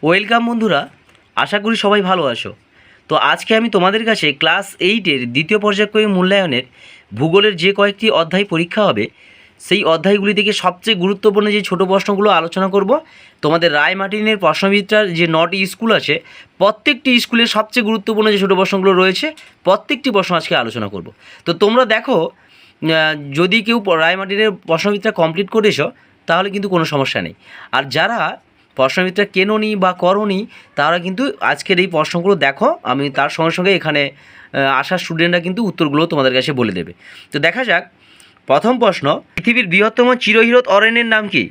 Welcome বন্ধুরা, আশা করি সবাই ভালো আছো। তো আজকে আমি তোমাদের কাছে ক্লাস 8-এর দ্বিতীয় পর্যায়ক্রমিক মূল্যায়নের ভূগোলের যে কয়েকটি অধ্যায় পরীক্ষা হবে সেই অধ্যায়গুলি থেকে সবচেয়ে গুরুত্বপূর্ণ যে ছোট প্রশ্নগুলো আলোচনা করব। তোমাদের রায়মার্টিনের প্রশ্নবিদ্যার যে 9টি স্কুল আছে প্রত্যেকটি স্কুলের সবচেয়ে গুরুত্বপূর্ণ যে ছোট প্রশ্নগুলো রয়েছে প্রত্যেকটি প্রশ্ন আজকে আলোচনা করব। তো তোমরা দেখো, যদি কেউ রায়মার্টিনের প্রশ্নবিদ্যা কমপ্লিট করেছো তাহলে কিন্তু কোনো সমস্যা নেই। আর যারা প্রশ্নবিদটা কেননি বা করনি তারা কিন্তু আজকের এই প্রশ্নগুলো দেখো, আমি তার সঙ্গে সঙ্গে এখানে আসা স্টুডেন্টরা কিন্তু উত্তরগুলো তোমাদের কাছে বলে দেবে। তো দেখা যাক প্রথম প্রশ্ন, পৃথিবীর বৃহত্তম চিরহীরত অরণ্যের নাম কি?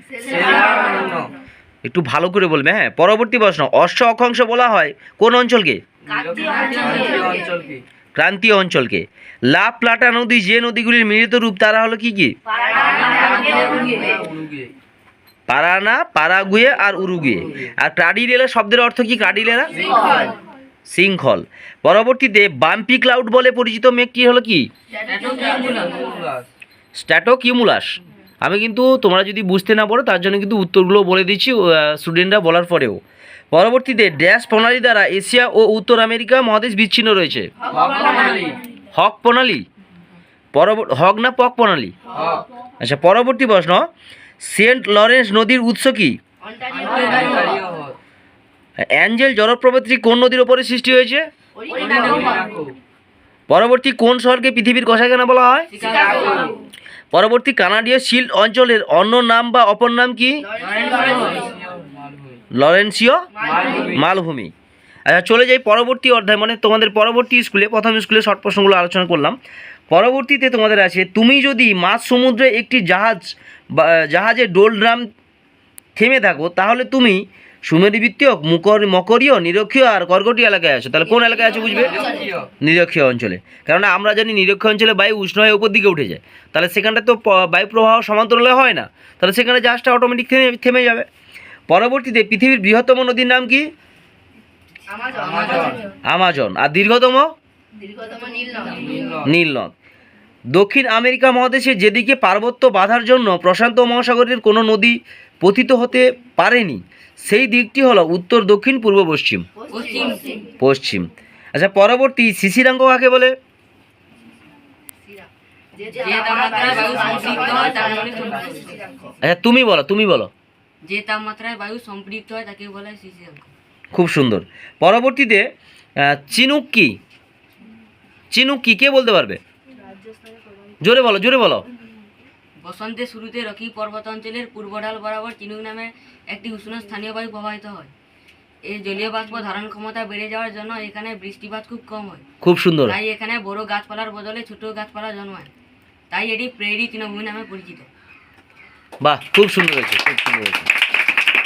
একটু ভালো করে বলবে। হ্যাঁ, পরবর্তী প্রশ্ন, অশ্ব অক্ষাংশ বলা হয় কোন অঞ্চলকে? ক্রান্তীয় অঞ্চলকে। লা প্লাটা নদী যে নদীগুলির মিলিত রূপ তারা হলো কি কি? পারানা, পারাগুয়ে আর উরুগুয়ে। আর ক্রাডিলেলা শব্দের অর্থ কি? ক্রাডিলেলা শৃঙ্খল। পরবর্তীতে বাম্পি ক্লাউড বলে পরিচিত মেঘটি হলো কি? স্ট্র্যাটোকিউমুলাস। আমি কিন্তু তোমরা যদি বুঝতে না পারো তার জন্য কিন্তু উত্তরগুলো বলে দিচ্ছি স্টুডেন্টরা বলার পরেও। পরবর্তীতে ড্যাশ প্রণালী দ্বারা এশিয়া ও উত্তর আমেরিকা মহাদেশ বিচ্ছিন্ন রয়েছে? হক প্রণালী। হক না পক প্রণালী? আচ্ছা, পরবর্তী প্রশ্ন, সেন্ট লরেন্স নদীর উৎস কি? অ্যাঞ্জেল জলপ্রপাতটি কোন নদীর ওপরে সৃষ্টি হয়েছে? পরবর্তী কোন শহরকে পৃথিবীর কষাইখানা বলা হয়? পরবর্তী কানাডীয় শিল্ড অঞ্চলের অন্য নাম বা অপর নাম কি? লরেন্সীয় মালভূমি। আচ্ছা, চলে যাই পরবর্তী অধ্যায়, মানে তোমাদের পরবর্তী স্কুলে প্রথম স্কুলে শর্ট প্রশ্নগুলো আলোচনা করলাম। পরবর্তীতে তোমাদের আছে, তুমি যদি মাঝ সমুদ্রে একটি জাহাজে ডোলড্রাম থেমে থাকো তাহলে তুমি সুমেরুবৃত্তীয়, মকরীয়, নিরক্ষীয় আর কর্কটীয় এলাকায় আছো। তাহলে কোন এলাকায় আছো বুঝবে? নিরক্ষীয় অঞ্চলে। কেননা আমরা জানি নিরক্ষীয় অঞ্চলে বায়ু উষ্ণ হয়ে উপর দিকে উঠে যায়, তাহলে সেখানটা তো বায়ু প্রবাহ সমান্তরালে হয় না, তাহলে সেখানে জাহাজটা অটোমেটিক থেমে যাবে। পরবর্তীতে পৃথিবীর বৃহত্তম নদীর নাম কি? আমাজন। আর দীর্ঘতম? নীলনদ। দক্ষিণ আমেরিকা মহাদেশে যেদিকে পার্বত্য বাধার জন্য প্রশান্ত মহাসাগরের কোনো নদী পতিত হতে পারেনি সেই দিকটি হলো উত্তর, দক্ষিণ, পূর্ব, পশ্চিম। পশ্চিম। আচ্ছা, পরবর্তী শিশিরাঙ্ক কাকে বলে? আচ্ছা, তুমি বলো। যে তাপমাত্রায় বায়ু সম্পৃক্ত হয় তাকে বলা হয় শিশিরাঙ্ক। খুব সুন্দর। পরবর্তীতে চিনুক কি? চিনুক কি, কে বলতে পারবে? জোরে বলো। বসন্তের শুরুতে রকি পর্বতাঞ্চলের পূর্ব ঢাল বরাবর চিনুক নামে একটি উষ্ণ স্থানীয় বায়ু প্রবাহিত হয়। এই জলীয় বাষ্প ধারণ ক্ষমতা বেড়ে যাওয়ার জন্য এখানে বৃষ্টিপাত খুব কম হয়। খুব সুন্দর। তাই এখানে বড় গাছপালার বদলে ছোট গাছপালা জন্মায়, তাই এটি প্রেরি তৃণভূমি নামে পরিচিত। বাহ, খুব সুন্দর হয়েছে।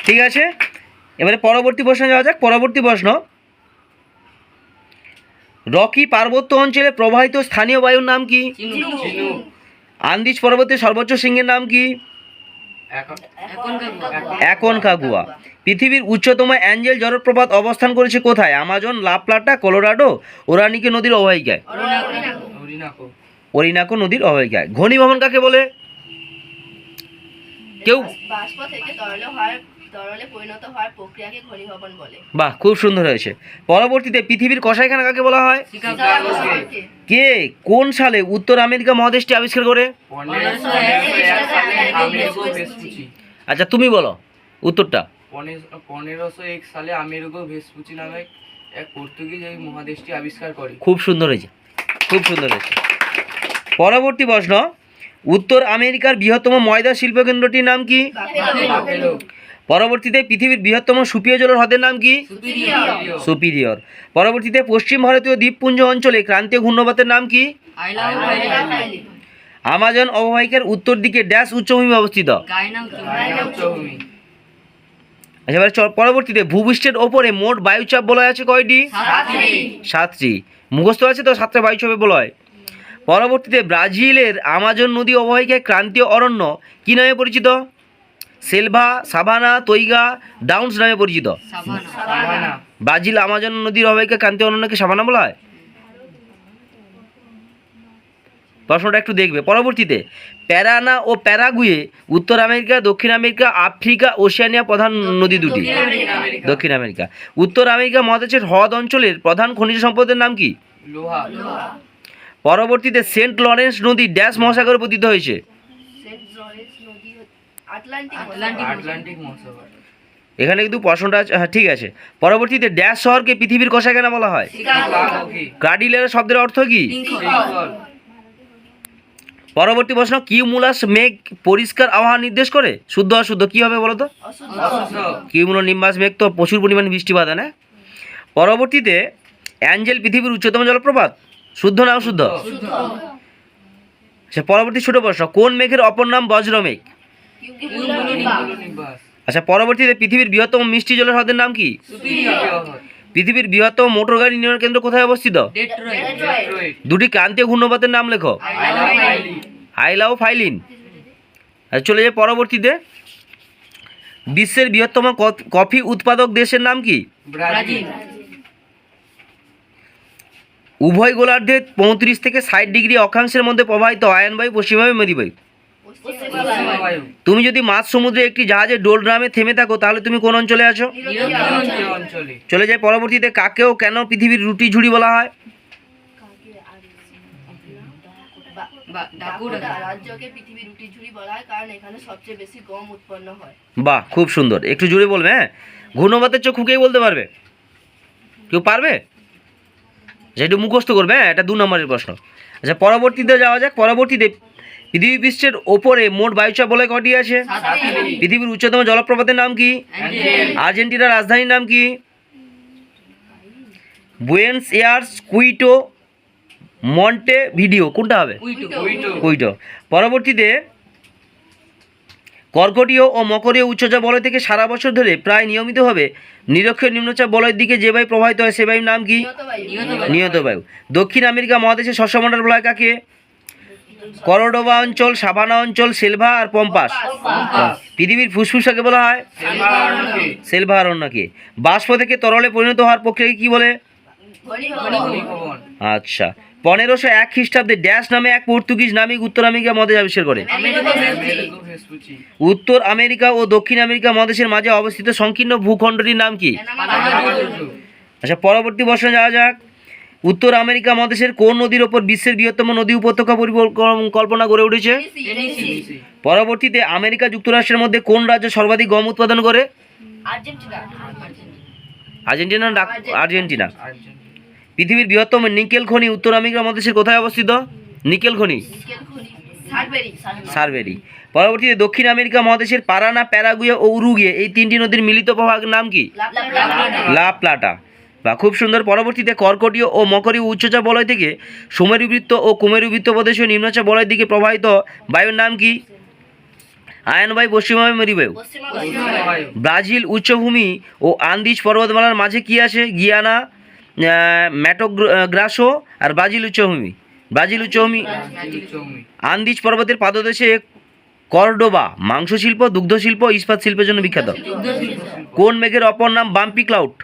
ঠিক আছে, এবারে পরবর্তী প্রশ্নে যাওয়া যাক। পরবর্তী প্রশ্ন, রকি পার্বত্য অঞ্চলে প্রবাহিত স্থানীয় বায়ুর নাম কি? আন্দিজ পর্বতের সর্বোচ্চ শৃঙ্গের নাম কি? অ্যাকনকাগুয়া। পৃথিবীর উচ্চতম অ্যাঞ্জেল জলপ্রপাত অবস্থান করেছে কোথায়? আমাজন, লা প্লাটা, কলোরাডো, ওরানিকো নদীর অববাহিকায়? ওরিনাকো নদীর অববাহিকায়। ঘনীভবন কাকে বলে? কেউ? বাষ্প থেকে তরলে পরিণত হওয়ার প্রক্রিয়াকে ঘনীভবন বলে। বাহ, খুব সুন্দর হয়েছে। পরবর্তীতে পৃথিবীর কষাইখানা কাকে বলা হয়? কে কোন সালে উত্তর আমেরিকা মহাদেশটি আবিষ্কার করে? আচ্ছা, তুমি বলো উত্তরটা। 1501 সালে আমেরিগো ভেসপুচি নামে এক পর্তুগিজ এই মহাদেশটি আবিষ্কার করে। খুব সুন্দর হয়েছে। পরবর্তী প্রশ্ন, উত্তর আমেরিকার বৃহত্তম ময়দা শিল্পকেন্দ্রটির নাম কি? পরবর্তীতে পৃথিবীর বৃহত্তম সুপেয় জল হ্রদের নাম কি? সুপিরিয়র। পরবর্তীতে পশ্চিম ভারতীয় দ্বীপপুঞ্জ অঞ্চলে ক্রান্তীয় ঘূর্ণবাতের নাম কি? আমাজন অববাহিকার উত্তর দিকে ড্যাশ উচ্চভূমি অবস্থিত? আচ্ছা, এবার পরবর্তীতে ভূপৃষ্ঠের ওপরে মোট বায়ুচাপ বলা আছে কয়টি? 7টি। মুখস্থ আছে তো, 7টা বায়ুচাপে বলা হয়। পরবর্তীতে ব্রাজিলের আমাজন নদী অববাহিকায় ক্রান্তীয় অরণ্য কি নামে পরিচিত? সেলভা, সাভানা, তৈগা, ডাউন্স নামে পরিচিত। ব্রাজিল আমাজন নদীর অববাহিকায় ক্রান্তীয় অরণ্যকে সাভানা বলা হয়। প্রশ্নটা একটু দেখবে। পরবর্তীতে প্যারানা ও প্যারাগুয়ে উত্তর আমেরিকা, দক্ষিণ আমেরিকা, আফ্রিকা, ওশেনিয়া প্রধান নদী দুটি। দক্ষিণ আমেরিকা। উত্তর আমেরিকা মহাদেশের হ্রদ অঞ্চলের প্রধান খনিজ সম্পদের নাম কি? লোহা। পরবর্তীতে সেন্ট লরেন্স নদী ড্যাশ মহাসাগরে পতিত হয়েছে? সেন্ট লরেন্স নদী আটলান্টিক আটলান্টিক মহাসাগর। এখানে কিন্তু প্রশ্নটা হ্যাঁ ঠিক আছে। পরবর্তীতে ড্যাশ শহরকে পৃথিবীর কষাখানা বলা হয়? কার্ডিলের শব্দের অর্থ কি? পরবর্তী প্রশ্ন, কিউমুলাস মেঘ পরিষ্কার আবহাওয়া নির্দেশ করে? শুদ্ধ অশুদ্ধ কি হবে বলো তো? কিউমুলো নিম্বাস মেঘ তো প্রচুর পরিমাণে বৃষ্টিপাত হয় না? পরবর্তীতে অ্যাঞ্জেল পৃথিবীর উচ্চতম জলপ্রপাত? শুদ্ধ না অশুদ্ধ? আচ্ছা পরবর্তী ছোট প্রশ্ন, কোন মেঘের অপর নাম বজ্র মেঘ? আচ্ছা পরবর্তীতে পৃথিবীর বৃহত্তম মিষ্টি জলের হ্রদের নাম কি? পৃথিবীর বৃহত্তম মোটর গাড়ি নির্মাণ কেন্দ্র কোথায় অবস্থিত? দুটি ক্রান্তীয় ঘূর্ণপাতের নাম লেখো। আইলা ও ফাইলিন। আচ্ছা চলে যায় পরবর্তীতে, বিশ্বের বৃহত্তম কফি উৎপাদক দেশের নাম কি? ব্রাজিল। উভয় গোলার্ধে 35 থেকে 60 ডিগ্রি অক্ষাংশের মধ্যে প্রবাহিত আয়নবায়ু পশ্চিমবায়ু মেদিবায়ু? তুমি যদি মাঝ সমুদ্রে একটি জাহাজে ডোলড্রামে থেমে থাকো তাহলে তুমি কোন অঞ্চলে আছো? অঞ্চলে। চলে যায় পরবর্তীতে, কাকেও কেন পৃথিবীর রুটি ঝুড়ি বলা হয়? রাজ্যকে পৃথিবীর রুটি ঝুড়ি বলা হয় কারণ এখানে সবচেয়ে বেশি গম উৎপন্ন হয়। বাহ খুব সুন্দর, একটু জুড়ে বলবে। হ্যাঁ, ঘূর্ণপাতের চোখ খুকেই বলতে পারবে? কেউ পারবে? যেটা মুখস্থ করবে। হ্যাঁ, এটা 2 নম্বরের প্রশ্ন। আচ্ছা পরবর্তীতে যাওয়া যাক। পরবর্তীতে পৃথিবী পৃষ্ঠের ওপরে মোট বায়ুচাপ বলয় কটি আছে? পৃথিবীর উচ্চতম জলপ্রপাতের নাম কি? আর্জেন্টিনার রাজধানীর নাম কি? Buenos ears, Quito, Monte video, কোনটা হবে? কুইটো। পরবর্তীতে কর্কটীয় ও মকরীয় উচ্চচাপ বলয় থেকে সারা বছর ধরে প্রায় নিয়মিতভাবে নিরক্ষীয় নিম্নচাপ বলয়ের দিকে যে বায়ু প্রবাহিত হয় সে বায়ুর নাম কি? নিয়ত বায়ু। দক্ষিণ আমেরিকা মহাদেশের শস্যমণ্ডল বলা হয় কাকে? করডোবা অঞ্চল, সাভানা অঞ্চল, সেলভা আর পম্পাস। পৃথিবীর ফুসফুস কাকে বলা হয়? সেলভা অরণ্যকে। বাষ্প থেকে তরলে পরিণত হওয়ার প্রক্রিয়াকে কি বলে? আচ্ছা 1501 খ্রিস্টাব্দে ড্যাশ নামে এক পর্তুগিজ নাবিক উত্তর আমেরিকা মহাদেশ আবিষ্কার করে? উত্তর আমেরিকা ও দক্ষিণ আমেরিকা মহাদেশের মাঝে অবস্থিত সংকীর্ণ ভূখণ্ডটির নাম কি? আচ্ছা পরবর্তী প্রশ্নে যাওয়া যাক। উত্তর আমেরিকা মহাদেশের কোন নদীর ওপর বিশ্বের বৃহত্তম নদী উপত্যকা পরিকল্পনা গড়ে উঠেছে? পরবর্তীতে আমেরিকা যুক্তরাষ্ট্রের মধ্যে কোন রাজ্য সর্বাধিক গম উৎপাদন করে? আর্জেন্টিনা না আর্জেন্টিনা। পৃথিবীর বৃহত্তম নিকেল খনি উত্তর আমেরিকা মহাদেশের কোথায় অবস্থিত? নিকেল খনি সারবেরি। পরবর্তীতে দক্ষিণ আমেরিকা মহাদেশের পারানা, প্যারাগুয়ে ও উরুগুয়ে এই 3টি নদীর মিলিত প্রবাহের নাম কি? লা প্লাটা। বা খুব সুন্দর। পরবর্তীতে কর্কটীয় ও মকরীয় উচ্চচাপ বলয় থেকে সুমেরুবৃত্ত ও কুমেরুবৃত্ত প্রদেশীয় নিম্নচাপ বলয়ের দিকে প্রবাহিত বায়ুর নাম কি? আয়নবায়ু, পশ্চিমবায়ু, মেরুবায়ু। ব্রাজিল উচ্চভূমি ও আন্দিজ পর্বতমালার মাঝে কি আছে? গিয়ানা, ম্যাটোগ্রাসো আর ব্রাজিল উচ্চভূমি। ব্রাজিল উচ্চভূমি। আন্দিজ পর্বতের পাদদেশে কর্ডোবা মাংস শিল্প, দুগ্ধ শিল্প, ইস্পাত শিল্পের জন্য বিখ্যাত। কোন মেঘের অপর নাম বাম্পি ক্লাউড?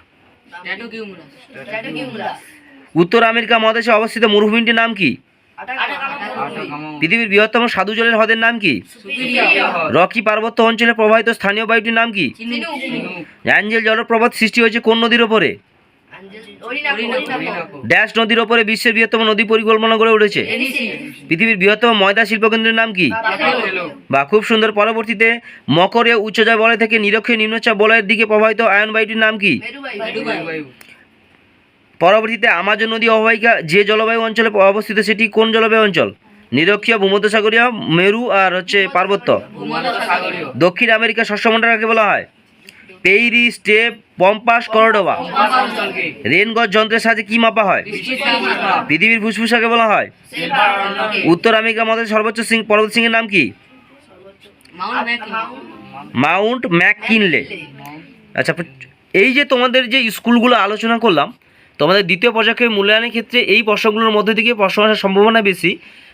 উত্তর আমেরিকা মহাদেশে অবস্থিত মরুভূমিটির নাম কি? পৃথিবীর বৃহত্তম স্বাদু জলের হ্রদের নাম কি? রকি পার্বত্য অঞ্চলে প্রবাহিত স্থানীয় বায়ুটির নাম কি? অ্যাঞ্জেল জলপ্রপাত সৃষ্টি হয়েছে কোন নদীর ওপরে? ড্যাশ নদীর ওপরে বিশ্বের বৃহত্তম নদী পরিকল্পনা গড়ে উঠেছে? পৃথিবীর বৃহত্তম ময়দা শিল্পকেন্দ্রের নাম কি? বা খুব সুন্দর। পরবর্তীতে মকরীয় উচ্চচাপ বলয় থেকে নিরক্ষীয় নিম্নচাপ বলয়ের দিকে প্রবাহিত আয়ন বায়ুটির নাম কি? পরবর্তীতে আমাজন নদী অববাহিকা যে জলবায়ু অঞ্চলে অবস্থিত সেটি কোন জলবায়ু অঞ্চল? নিরক্ষীয়, ভূমধ্যসাগরীয়, মেরু আর পার্বত্য। দক্ষিণ আমেরিকার শস্যমণ্ডল কাকে বলা হয়? Prairie, step, পম্পাস, করডোবা। রেনগজ যন্ত্রের সাহায্যে কি মাপা হয়? পৃথিবীর ফুসফুস কাকে বলা হয়? উত্তর আমেরিকা মহাদেশের সর্বোচ্চ পর্বত শৃঙ্গের নাম কি? Mount McKinley. আচ্ছা এই যে তোমাদের যে স্কুলগুলো আলোচনা করলাম, তোমাদের দ্বিতীয় পর্যায়ে মূল্যায়নের ক্ষেত্রে এই প্রশ্নগুলোর মধ্যে থেকে প্রশ্ন আসার সম্ভাবনা বেশি।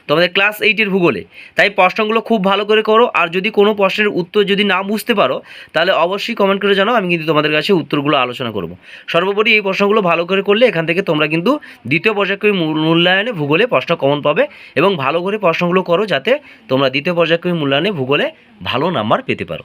তোমাদের ক্লাস 8-এর ভূগোলে। তাই প্রশ্নগুলো খুব ভালো করে করো, আর যদি কোনো প্রশ্নের উত্তর যদি না বুঝতে পারো তাহলে অবশ্যই কমেন্ট করে জানাও, আমি কিন্তু তোমাদের কাছে উত্তরগুলো আলোচনা করব। সর্বোপরি এই প্রশ্নগুলো ভালো করে করলে এখান থেকে তোমরা কিন্তু দ্বিতীয় পর্যায়ক্রমিক মূল্যায়নে ভূগোলে প্রশ্ন কমন পাবে, এবং ভালো করে প্রশ্নগুলো করো যাতে তোমরা দ্বিতীয় পর্যায়ক্রমিক মূল্যায়নে ভূগোলে ভালো নাম্বার পেতে পারো।